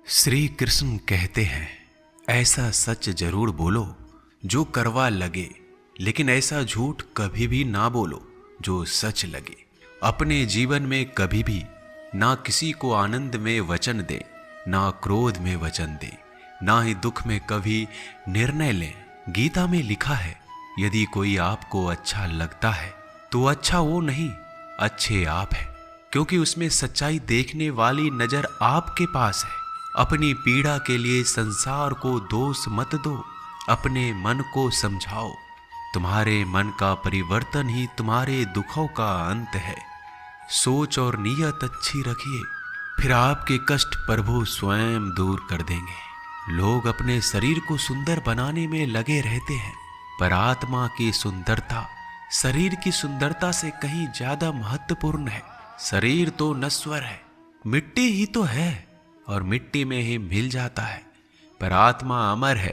श्री कृष्ण कहते हैं, ऐसा सच जरूर बोलो जो करवा लगे, लेकिन ऐसा झूठ कभी भी ना बोलो जो सच लगे। अपने जीवन में कभी भी ना किसी को आनंद में वचन दे, ना क्रोध में वचन दे, ना ही दुख में कभी निर्णय लें। गीता में लिखा है, यदि कोई आपको अच्छा लगता है तो अच्छा वो नहीं, अच्छे आप है, क्योंकि उसमें सच्चाई देखने वाली नजर आपके पास है। अपनी पीड़ा के लिए संसार को दोष मत दो, अपने मन को समझाओ। तुम्हारे मन का परिवर्तन ही तुम्हारे दुखों का अंत है। सोच और नीयत अच्छी रखिए, फिर आपके कष्ट प्रभु स्वयं दूर कर देंगे। लोग अपने शरीर को सुंदर बनाने में लगे रहते हैं, पर आत्मा की सुंदरता शरीर की सुंदरता से कहीं ज्यादा महत्वपूर्ण है। शरीर तो नश्वर है, मिट्टी ही तो है और मिट्टी में ही मिल जाता है, पर आत्मा अमर है,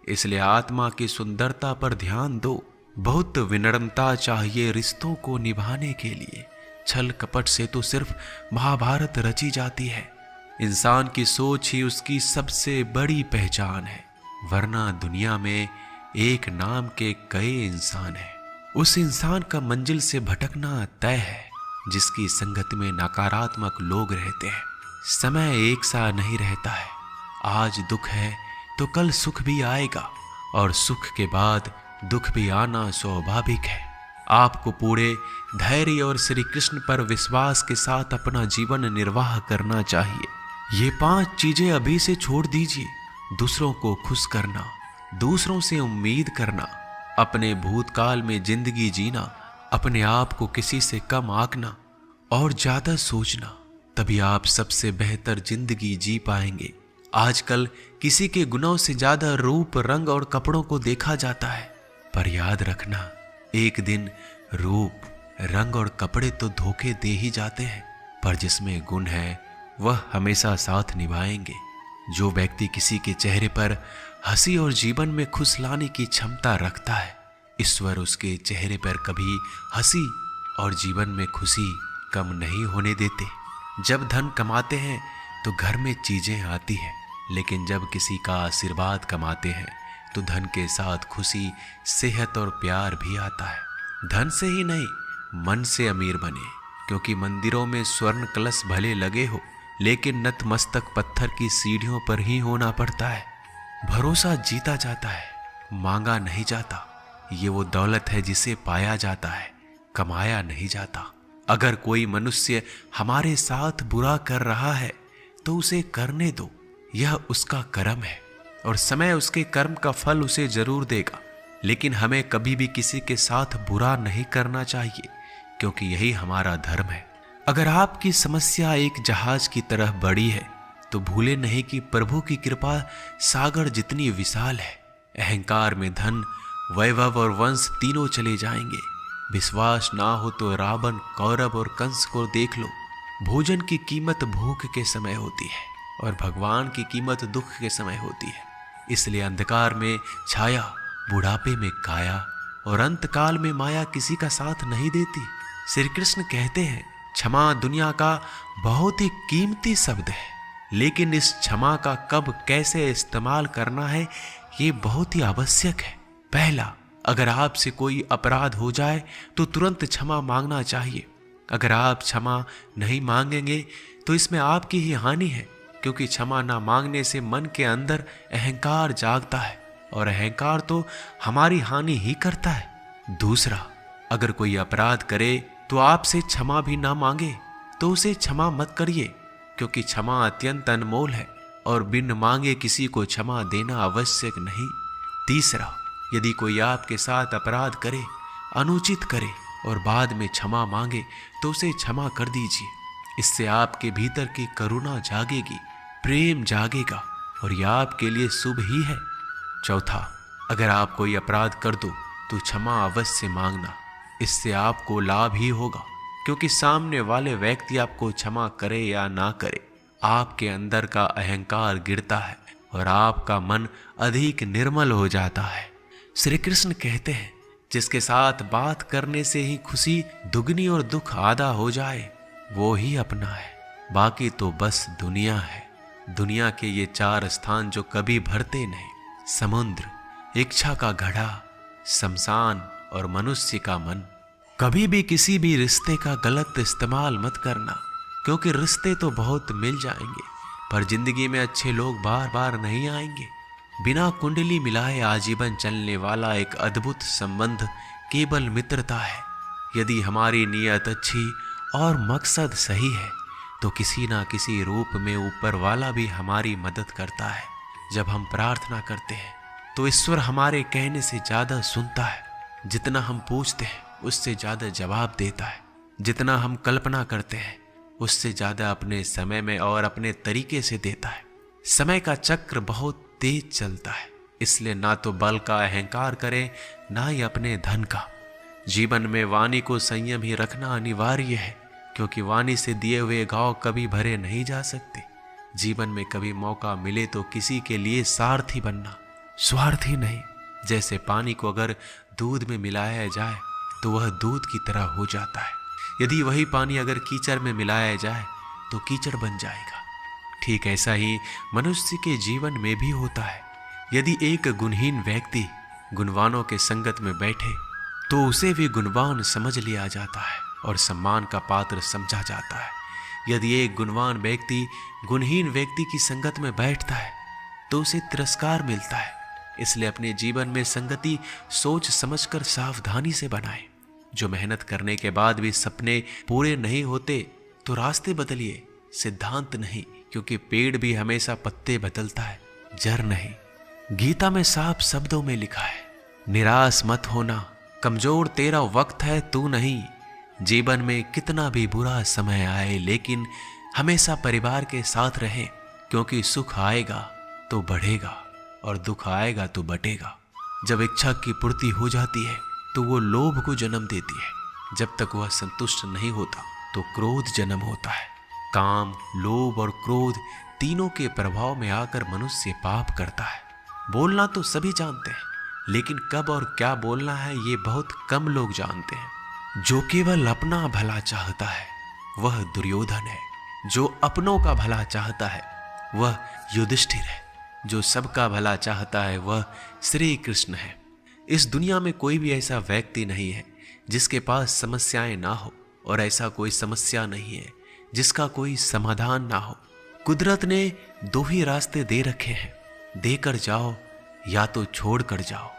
इसलिए आत्मा की सुंदरता पर ध्यान दो। बहुत विनम्रता चाहिए रिश्तों को निभाने के लिए। छल कपट से तो सिर्फ महाभारत रची जाती है। इंसान की सोच ही उसकी सबसे बड़ी पहचान है, वरना दुनिया में एक नाम के कई इंसान हैं। उस इंसान का मंजिल से भटकना तय है जिसकी संगत में नकारात्मक लोग रहते हैं। समय एक सा नहीं रहता है, आज दुख है तो कल सुख भी आएगा, और सुख के बाद दुख भी आना स्वाभाविक है। आपको पूरे धैर्य और श्री कृष्ण पर विश्वास के साथ अपना जीवन निर्वाह करना चाहिए। ये 5 चीजें अभी से छोड़ दीजिए। दूसरों को खुश करना, दूसरों से उम्मीद करना, अपने भूतकाल में जिंदगी जीना, अपने आप को किसी से कम आंकना और ज्यादा सोचना, तभी आप सबसे बेहतर जिंदगी जी पाएंगे। आजकल किसी के गुनाहों से ज्यादा रूप, रंग और कपड़ों को देखा जाता है, पर याद रखना, एक दिन रूप, रंग और कपड़े तो धोखे दे ही जाते हैं, पर जिसमें गुण है वह हमेशा साथ निभाएंगे। जो व्यक्ति किसी के चेहरे पर हंसी और जीवन में खुश लाने की क्षमता रखता है, ईश्वर उसके चेहरे पर कभी हंसी और जीवन में खुशी कम नहीं होने देते। जब धन कमाते हैं तो घर में चीजें आती हैं, लेकिन जब किसी का आशीर्वाद कमाते हैं तो धन के साथ खुशी, सेहत और प्यार भी आता है। धन से ही नहीं, मन से अमीर बने, क्योंकि मंदिरों में स्वर्ण कलश भले लगे हो, लेकिन नतमस्तक पत्थर की सीढ़ियों पर ही होना पड़ता है। भरोसा जीता जाता है, मांगा नहीं जाता। ये वो दौलत है जिसे पाया जाता है, कमाया नहीं जाता। अगर कोई मनुष्य हमारे साथ बुरा कर रहा है तो उसे करने दो, यह उसका कर्म है और समय उसके कर्म का फल उसे जरूर देगा। लेकिन हमें कभी भी किसी के साथ बुरा नहीं करना चाहिए, क्योंकि यही हमारा धर्म है। अगर आपकी समस्या एक जहाज की तरह बड़ी है तो भूले नहीं कि प्रभु की कृपा सागर जितनी विशाल है। अहंकार में धन, वैभव और वंश तीनों चले जाएंगे। विश्वास ना हो तो रावण, कौरव और कंस को देख लो। भोजन की कीमत भूख के समय होती है और भगवान की कीमत दुख के समय होती है। इसलिए अंधकार में छाया, बुढ़ापे में काया और अंतकाल में माया किसी का साथ नहीं देती। श्री कृष्ण कहते हैं, क्षमा दुनिया का बहुत ही कीमती शब्द है, लेकिन इस क्षमा का कब कैसे इस्तेमाल करना है ये बहुत ही आवश्यक है। पहला, अगर आपसे कोई अपराध हो जाए तो तुरंत क्षमा मांगना चाहिए। अगर आप क्षमा नहीं मांगेंगे तो इसमें आपकी ही हानि है, क्योंकि क्षमा ना मांगने से मन के अंदर अहंकार जागता है और अहंकार तो हमारी हानि ही करता है। दूसरा, अगर कोई अपराध करे तो आपसे क्षमा भी ना मांगे तो उसे क्षमा मत करिए, क्योंकि क्षमा अत्यंत अनमोल है और बिन मांगे किसी को क्षमा देना आवश्यक नहीं। तीसरा, यदि कोई आपके साथ अपराध करे, अनुचित करे और बाद में क्षमा मांगे तो उसे क्षमा कर दीजिए। इससे आपके भीतर की करुणा जागेगी, प्रेम जागेगा और यह आपके लिए शुभ ही है। चौथा, अगर आप कोई अपराध कर दो तो क्षमा अवश्य मांगना, इससे आपको लाभ ही होगा, क्योंकि सामने वाले व्यक्ति आपको क्षमा करे या ना करे, आपके अंदर का अहंकार गिरता है और आपका मन अधिक निर्मल हो जाता है। श्री कृष्ण कहते हैं, जिसके साथ बात करने से ही खुशी दुगनी और दुख आधा हो जाए वो ही अपना है, बाकी तो बस दुनिया है। दुनिया के ये 4 स्थान जो कभी भरते नहीं, समुद्र, इच्छा का घड़ा, शमशान और मनुष्य का मन। कभी भी किसी भी रिश्ते का गलत इस्तेमाल मत करना, क्योंकि रिश्ते तो बहुत मिल जाएंगे, पर जिंदगी में अच्छे लोग बार बार नहीं आएंगे। बिना कुंडली मिलाए आजीवन चलने वाला एक अद्भुत संबंध केवल मित्रता है। यदि हमारी नीयत अच्छी और मकसद सही है तो किसी ना किसी रूप में ऊपर वाला भी हमारी मदद करता है। जब हम प्रार्थना करते हैं तो ईश्वर हमारे कहने से ज़्यादा सुनता है। जितना हम पूछते हैं उससे ज़्यादा जवाब देता है। जितना हम कल्पना करते हैं उससे ज़्यादा अपने समय में और अपने तरीके से देता है। समय का चक्र बहुत तेज चलता है, इसलिए ना तो बल का अहंकार करें ना ही अपने धन का। जीवन में वाणी को संयम ही रखना अनिवार्य है, क्योंकि वाणी से दिए हुए घाव कभी भरे नहीं जा सकते। जीवन में कभी मौका मिले तो किसी के लिए सारथी बनना, स्वार्थी नहीं। जैसे पानी को अगर दूध में मिलाया जाए तो वह दूध की तरह हो जाता है, यदि वही पानी अगर कीचड़ में मिलाया जाए तो कीचड़ बन जाएगा। ठीक ऐसा ही मनुष्य के जीवन में भी होता है। यदि एक गुणहीन व्यक्ति गुणवानों के संगत में बैठे तो उसे भी गुणवान समझ लिया जाता है और सम्मान का पात्र समझा जाता है। यदि एक गुणवान व्यक्ति गुणहीन व्यक्ति की संगत में बैठता है तो उसे तिरस्कार मिलता है। इसलिए अपने जीवन में संगति सोच समझकर सावधानी से बनाएं। जो मेहनत करने के बाद भी सपने पूरे नहीं होते तो रास्ते बदलिए, सिद्धांत नहीं, क्योंकि पेड़ भी हमेशा पत्ते बदलता है, जड़ नहीं। गीता में साफ शब्दों में लिखा है, निराश मत होना, कमजोर तेरा वक्त है तू नहीं। जीवन में कितना भी बुरा समय आए लेकिन हमेशा परिवार के साथ रहें, क्योंकि सुख आएगा तो बढ़ेगा और दुख आएगा तो बटेगा। जब इच्छा की पूर्ति हो जाती है तो वो लोभ को जन्म देती है। जब तक वह संतुष्ट नहीं होता तो क्रोध जन्म होता है। काम, लोभ और क्रोध तीनों के प्रभाव में आकर मनुष्य पाप करता है। बोलना तो सभी जानते हैं, लेकिन कब और क्या बोलना है ये बहुत कम लोग जानते हैं। जो केवल अपना भला चाहता है वह दुर्योधन है, जो अपनों का भला चाहता है वह युधिष्ठिर है, जो सबका भला चाहता है वह श्री कृष्ण है। इस दुनिया में कोई भी ऐसा व्यक्ति नहीं है जिसके पास समस्याएं ना हो, और ऐसा कोई समस्या नहीं है जिसका कोई समाधान ना हो। कुदरत ने 2 ही रास्ते दे रखे हैं, देकर जाओ या तो छोड़ कर जाओ।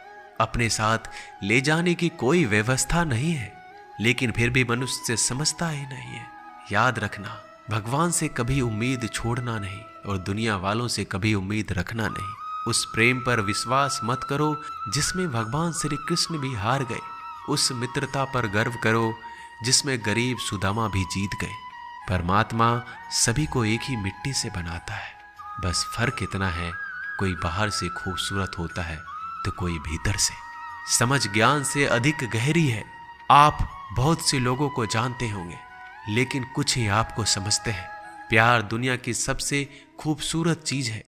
अपने साथ ले जाने की कोई व्यवस्था नहीं है, लेकिन फिर भी मनुष्य समझता ही नहीं है। याद रखना, भगवान से कभी उम्मीद छोड़ना नहीं और दुनिया वालों से कभी उम्मीद रखना नहीं। उस प्रेम पर विश्वास मत करो जिसमें भगवान श्री कृष्ण भी हार गए। उस मित्रता पर गर्व करो जिसमें गरीब सुदामा भी जीत गए। परमात्मा सभी को एक ही मिट्टी से बनाता है, बस फर्क इतना है, कोई बाहर से खूबसूरत होता है तो कोई भीतर से। समझ ज्ञान से अधिक गहरी है। आप बहुत से लोगों को जानते होंगे, लेकिन कुछ ही आपको समझते हैं। प्यार दुनिया की सबसे खूबसूरत चीज है।